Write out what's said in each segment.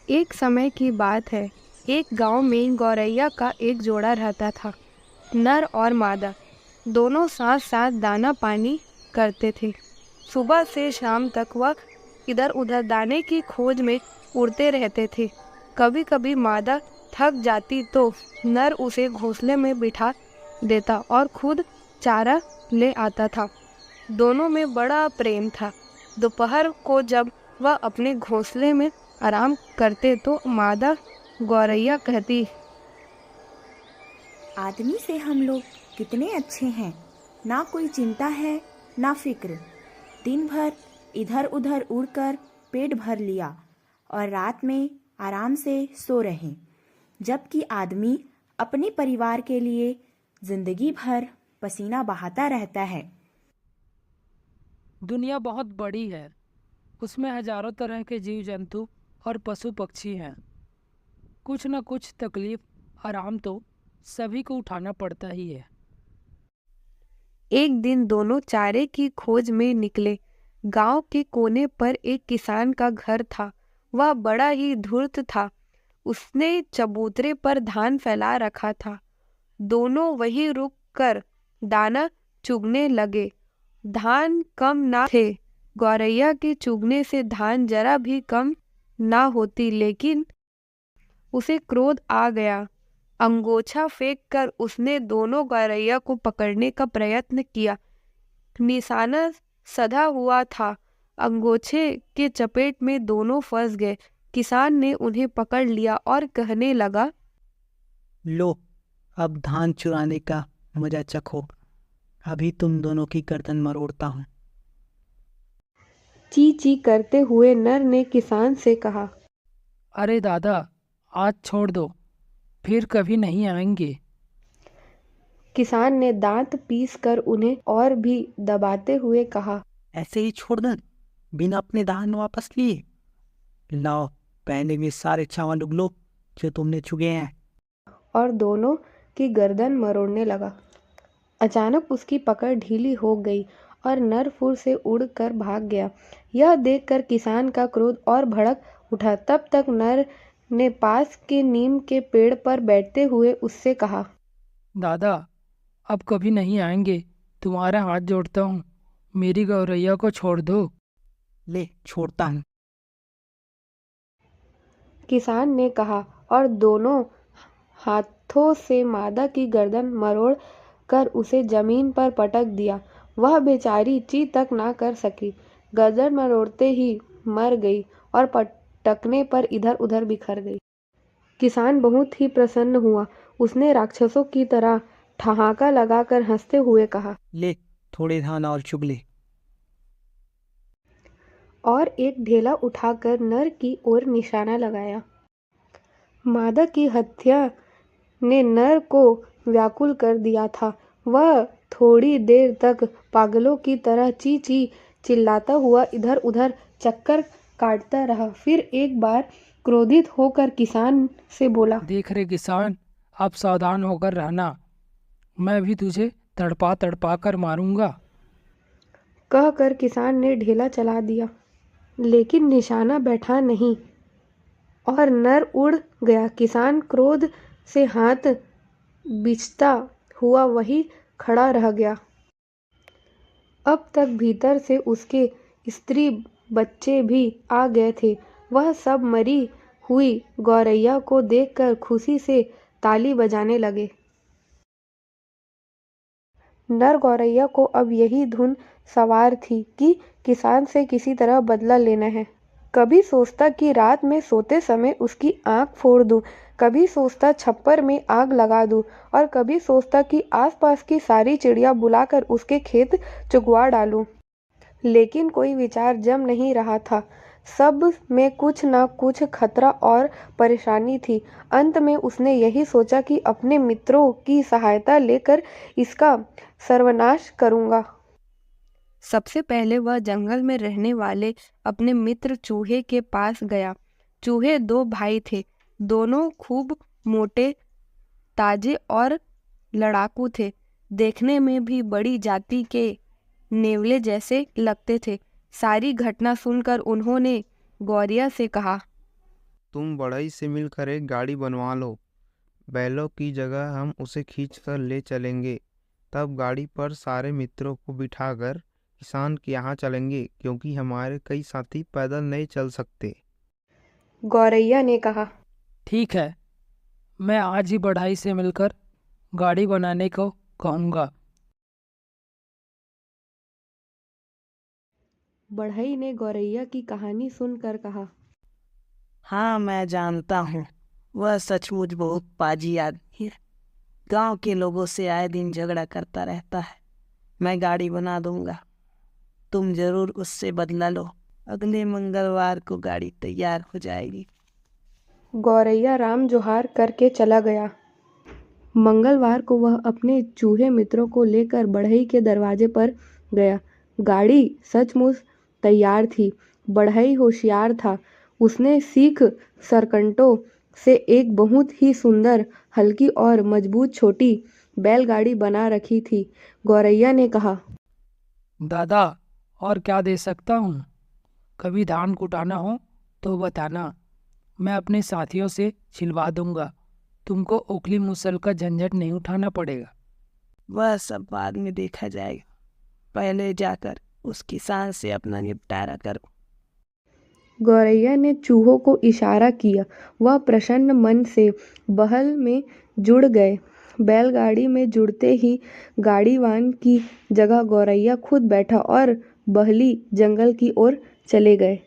एक समय की बात है। एक गांव में गौरैया का एक जोड़ा रहता था। नर और मादा दोनों साथ साथ दाना पानी करते थे। सुबह से शाम तक वह इधर उधर दाने की खोज में उड़ते रहते थे। कभी कभी मादा थक जाती तो नर उसे घोंसले में बिठा देता और खुद चारा ले आता था। दोनों में बड़ा प्रेम था। दोपहर को जब वह अपने घोंसले में आराम करते तो मादा गौरैया कहती, आदमी से हम लोग कितने अच्छे हैं, ना कोई चिंता है ना फिक्र। दिन भर इधर उधर उड़कर पेट भर लिया और रात में आराम से सो रहे, जबकि आदमी अपने परिवार के लिए जिंदगी भर पसीना बहाता रहता है। दुनिया बहुत बड़ी है। उसमें हजारों तरह के जीव जंतु और पशु पक्षी हैं। कुछ न कुछ तकलीफ आराम तो सभी को उठाना पड़ता ही है। एक दिन दोनों चारे की खोज में निकले। गांव के कोने पर एक किसान का घर था। वह बड़ा ही धूर्त था। उसने चबूतरे पर धान फैला रखा था। दोनों वहीं रुक कर दाना चुगने लगे। धान कम ना थे। गौरैया के चुगने से धान जरा भी कम ना होती, लेकिन उसे क्रोध आ गया। अंगोछा फेंक कर उसने दोनों गौरैया को पकड़ने का प्रयत्न किया। निशाना सधा हुआ था। अंगोछे के चपेट में दोनों फंस गए। किसान ने उन्हें पकड़ लिया और कहने लगा, लो, अब धान चुराने का मजा चखो। अभी तुम दोनों की गर्दन मरोड़ता हूँ। ची ची करते हुए नर ने किसान से कहा। अरे दादा, आज छोड़ दो, फिर कभी नहीं आएंगे। किसान ने दांत पीस कर उन्हें और भी दबाते हुए कहा। ऐसे ही छोड़ दे, बिना अपने धान वापस लिए। लाओ, पहले वे सारे चावल उगलो जो तुमने चुगे हैं। और दोनों की गर्दन मरोड़ने लगा। अचानक उसकी पकड़ ढीली हो गई और नर फुर से उड़कर भाग गया। यह देखकर किसान का क्रोध और भड़क उठा। तब तक नर ने पास के नीम के पेड़ पर बैठते हुए उससे कहा, दादा, अब कभी नहीं आएंगे। तुम्हारा हाथ जोड़ता हूँ, मेरी गौरैया को छोड़ दो। ले, छोड़ता हूँ। किसान ने कहा और दोनों हाथों से मादा की गर्दन मरोड़ कर उसे जमीन पर पटक दिया। वह बेचारी ची तक ना कर सकी। गर्दन मरोड़ते ही मर गई और पटकने पर इधर उधर बिखर गई। किसान बहुत ही प्रसन्न हुआ। उसने राक्षसों की तरह ठहाका लगाकर हंसते हुए कहा, ले, थोड़े धान और चुग ले। और एक ढेला उठाकर नर की ओर निशाना लगाया। मादा की हत्या ने नर को व्याकुल कर दिया था। वह थोड़ी देर तक पागलों की तरह ची ची चिल्लाता हुआ इधर उधर चक्कर काटता रहा। फिर एक बार क्रोधित होकर किसान से बोला, देख रहे किसान, अब सावधान होकर रहना। मैं भी तुझे तड़पा तड़पा कर मारूंगा। कहकर किसान ने ढेला चला दिया, लेकिन निशाना बैठा नहीं और नर उड़ गया। किसान क्रोध से हाथ बिछता हुआ वहीं खड़ा रह गया। अब तक भीतर से उसके स्त्री बच्चे भी आ गए थे। वह सब मरी हुई गौरैया को देखकर खुशी से ताली बजाने लगे। नर गौरैया को अब यही धुन सवार थी कि किसान से किसी तरह बदला लेना है। कभी सोचता कि रात में सोते समय उसकी आंख फोड़ दूं, कभी सोचता छप्पर में आग लगा दूं और कभी सोचता कि आसपास की सारी चिड़िया बुलाकर उसके खेत चुगवा डालूं। लेकिन कोई विचार जम नहीं रहा था। सब में कुछ ना कुछ खतरा और परेशानी थी। अंत में उसने यही सोचा कि अपने मित्रों की सहायता लेकर इसका सर्वनाश करूंगा। सबसे पहले वह जंगल में रहने वाले अपने मित्र चूहे के पास गया। चूहे दो भाई थे। दोनों खूब मोटे, ताजे और लड़ाकू थे। देखने में भी बड़ी जाति के नेवले जैसे लगते थे। सारी घटना सुनकर उन्होंने गौरिया से कहा, तुम बढ़ई से मिलकर एक गाड़ी बनवा लो। बैलों की जगह हम उसे खींच कर ले चलेंगे। तब गाड़ी पर सारे मित्रों को बिठाकर किसान के यहाँ चलेंगे, क्योंकि हमारे कई साथी पैदल नहीं चल सकते। गौरैया ने कहा। ठीक है, मैं आज ही बढ़ई से मिलकर गाड़ी बनाने को कहूँगा। बढ़ई ने गौरैया की कहानी सुनकर कहा। हाँ, मैं जानता हूँ, वह सचमुच बहुत पाजी आदमी है। गांव के लोगों से आए दिन झगड़ा करता रहता है। मैं गाड़ी बना दूंगा, तुम जरूर उससे बदला लो। अगले मंगलवार को गाड़ी तैयार हो जाएगी। गौरैया राम जोहार करके चला गया। मंगलवार को वह अपने चूहे मित्रों को लेकर बढ़ई के दरवाजे पर गया। गाड़ी सचमुच तैयार थी। बढ़ई होशियार था। उसने सीख सरकंटों से एक बहुत ही सुंदर, हल्की और मजबूत छोटी बैलगाड़ी बना रखी थी। गौरैया ने कहा। दादा, और क्या दे सकता हूँ? कभी धान कुटाना हो तो बताना, मैं अपने साथियों से छिलवा दूंगा। तुमको ओखली मुसल का झंझट नहीं उठाना पड़ेगा। वह सब बाद में देखा जाएगा, पहले जाकर उस किसान से अपना निपटारा करो। गौरैया ने चूहों को इशारा किया। वह प्रसन्न मन से बहल में जुड़ गए। बैलगाड़ी में जुड़ते ही गाड़ीवान की जगह गौरैया खुद बैठा और बहली जंगल की ओर चले गए।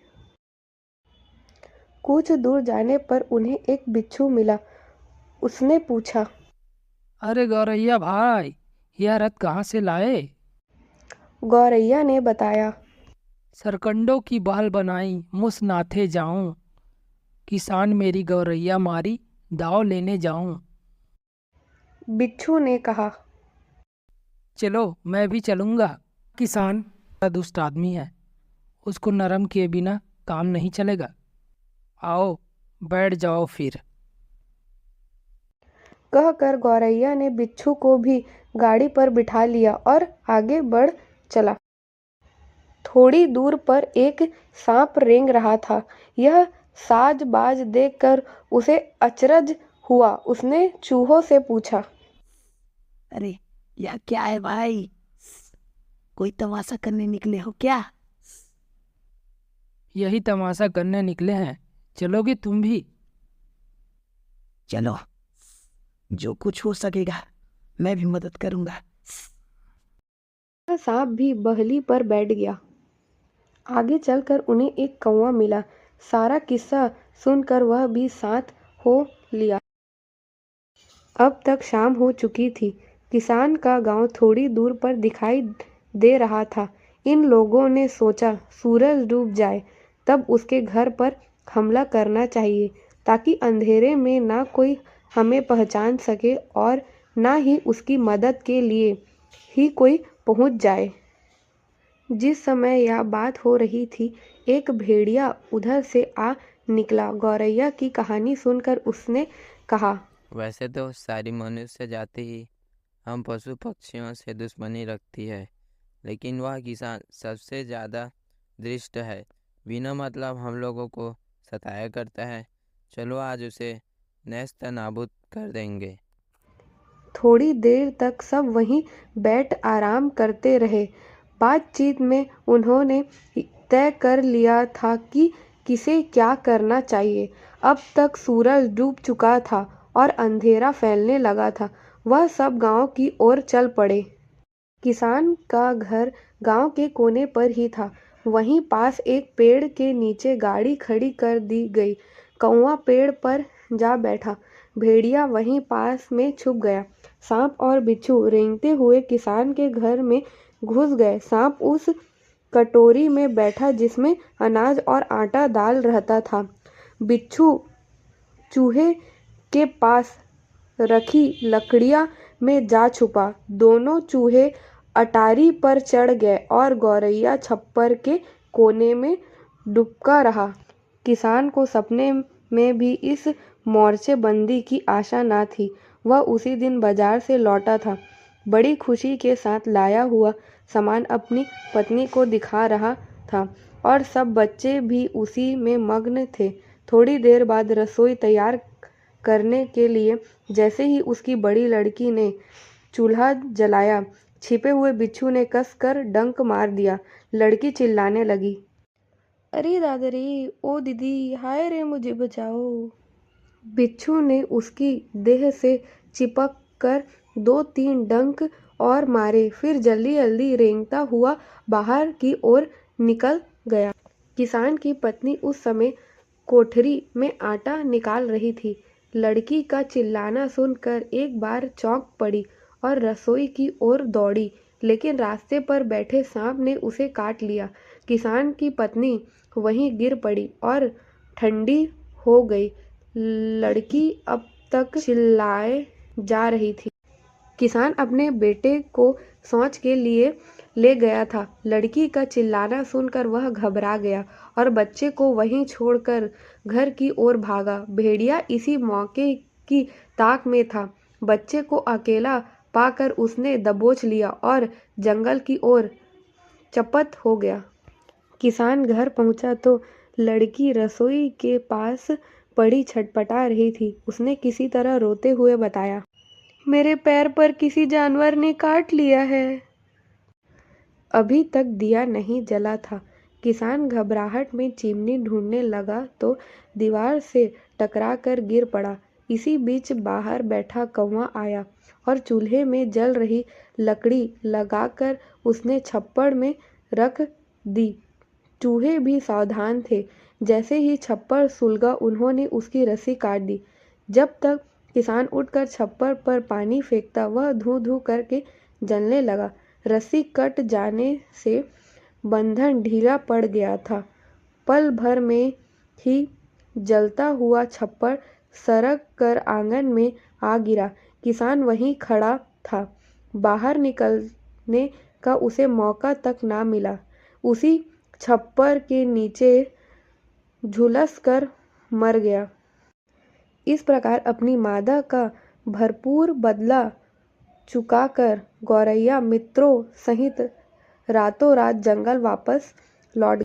कुछ दूर जाने पर उन्हें एक बिच्छू मिला। उसने पूछा। अरे गौरैया भाई, यह रथ कहाँ से लाए? गौरैया ने बताया। सरकंडों की बहल बनाई, मुस नाथे जाऊं। किसान मेरी गौरैया मारी, दाव लेने जाऊं। बिच्छू ने कहा। चलो, मैं भी चलूंगा। किसान बड़ा दुष्ट आदमी है, उसको नरम किए बिना काम नहीं चलेगा। आओ, बैठ जाओ फिर। कहकर गौरैया ने बिच्छू को भी गाड़ी पर बिठा लिया और आगे बढ़ चला। थोड़ी दूर पर एक सांप रेंग रहा था। यह साज-बाज देखकर उसे अचरज हुआ। उसने चूहों से पूछा। अरे, यह क्या है भाई? कोई तमाशा करने निकले हो क्या? यही तमाशा करने निकले हैं, चलोगे तुम भी? चलो, जो कुछ हो सकेगा मैं भी मदद करूंगा। यह सांप भी बहली पर बैठ गया। आगे चलकर उन्हें एक कौवा मिला। सारा किस्सा सुनकर वह भी साथ हो लिया। अब तक शाम हो चुकी थी। किसान का गांव थोड़ी दूर पर दिखाई दे रहा था। इन लोगों ने सोचा सूरज डूब जाए तब उसके घर पर हमला करना चाहिए, ताकि अंधेरे में ना कोई हमें पहचान सके और ना ही उसकी मदद के लिए ही कोई पहुंच जाए। जिस समय यह बात हो रही थी, एक भेड़िया उधर से आ निकला। गौरैया की कहानी सुनकर उसने कहा। वैसे तो सारी मनुष्य जाति ही हम पशु पक्षियों से दुश्मनी रखती है, लेकिन वह किसान सबसे ज़्यादा दृष्ट है। बिना मतलब हम लोगों को सताया करता है। चलो आज उसे नेस्त नाबूद कर देंगे। थोड़ी देर तक सब वहीं बैठ आराम करते रहे। बातचीत में उन्होंने तय कर लिया था कि किसे क्या करना चाहिए। अब तक सूरज डूब चुका था और अंधेरा फैलने लगा था। वह सब गांव की ओर चल पड़े। किसान का घर गांव के कोने पर ही था। वहीं पास एक पेड़ के नीचे गाड़ी खड़ी कर दी गई। कौवा पेड़ पर जा बैठा। भेड़िया वहीं पास में छुप गया। सांप और बिच्छू रेंगते हुए किसान के घर में घुस गए। सांप उस कटोरी में बैठा जिसमें अनाज और आटा दाल रहता था। बिच्छू चूहे के पास रखी लकड़ियां में जा छुपा। दोनों चूहे अटारी पर चढ़ गए और गौरैया छप्पर के कोने में डुबका रहा। किसान को सपने में भी इस मोर्चेबंदी की आशा न थी। वह उसी दिन बाजार से लौटा था। बड़ी खुशी के साथ लाया हुआ सामान अपनी पत्नी को दिखा रहा था और सब बच्चे भी उसी में मग्न थे। थोड़ी देर बाद रसोई तैयार करने के लिए जैसे ही उसकी बड़ी लड़की ने चूल्हा जलाया, छिपे हुए बिच्छू ने कस कर डंक मार दिया। लड़की चिल्लाने लगी, अरे दादा रे, ओ दीदी, हाय रे, मुझे बचाओ। बिच्छू ने उसकी देह से चिपक कर 2-3 डंक और मारे, फिर जल्दी जल्दी रेंगता हुआ बाहर की ओर निकल गया। किसान की पत्नी उस समय कोठरी में आटा निकाल रही थी। लड़की का चिल्लाना सुनकर एक बार चौंक पड़ी और रसोई की ओर दौड़ी, लेकिन रास्ते पर बैठे सांप ने उसे काट लिया। किसान की पत्नी वहीं गिर पड़ी और ठंडी हो गई। लड़की अब तक चिल्लाए जा रही थी। किसान अपने बेटे को शौच के लिए ले गया था। लड़की का चिल्लाना सुनकर वह घबरा गया और बच्चे को वहीं छोड़कर घर की ओर भागा। भेड़िया इसी मौके की ताक में था। बच्चे को अकेला पाकर उसने दबोच लिया और जंगल की ओर चपत हो गया। किसान घर पहुंचा तो लड़की रसोई के पास पड़ी छटपटा रही थी। उसने किसी तरह रोते हुए बताया, मेरे पैर पर किसी जानवर ने काट लिया है। अभी तक दिया नहीं जला था। किसान घबराहट में चिमनी ढूंढने लगा तो दीवार से टकराकर गिर पड़ा। इसी बीच बाहर बैठा कौवा आया और चूल्हे में जल रही लकड़ी लगाकर उसने छप्पड़ में रख दी। चूहे भी सावधान थे। जैसे ही छप्पड़ सुलगा, उन्होंने उसकी रस्सी काट दी। जब तक किसान उठकर छप्पड़ पर पानी फेंकता, वह धू धू करके जलने लगा। रस्सी कट जाने से बंधन ढीला पड़ गया था। पल भर में ही जलता हुआ छप्पड़ सरक कर आंगन में आ गिरा। किसान वहीं खड़ा था। बाहर निकलने का उसे मौका तक ना मिला। उसी छप्पर के नीचे झुलस कर मर गया। इस प्रकार अपनी मादा का भरपूर बदला चुकाकर गौरैया मित्रों सहित रातों रात जंगल वापस लौट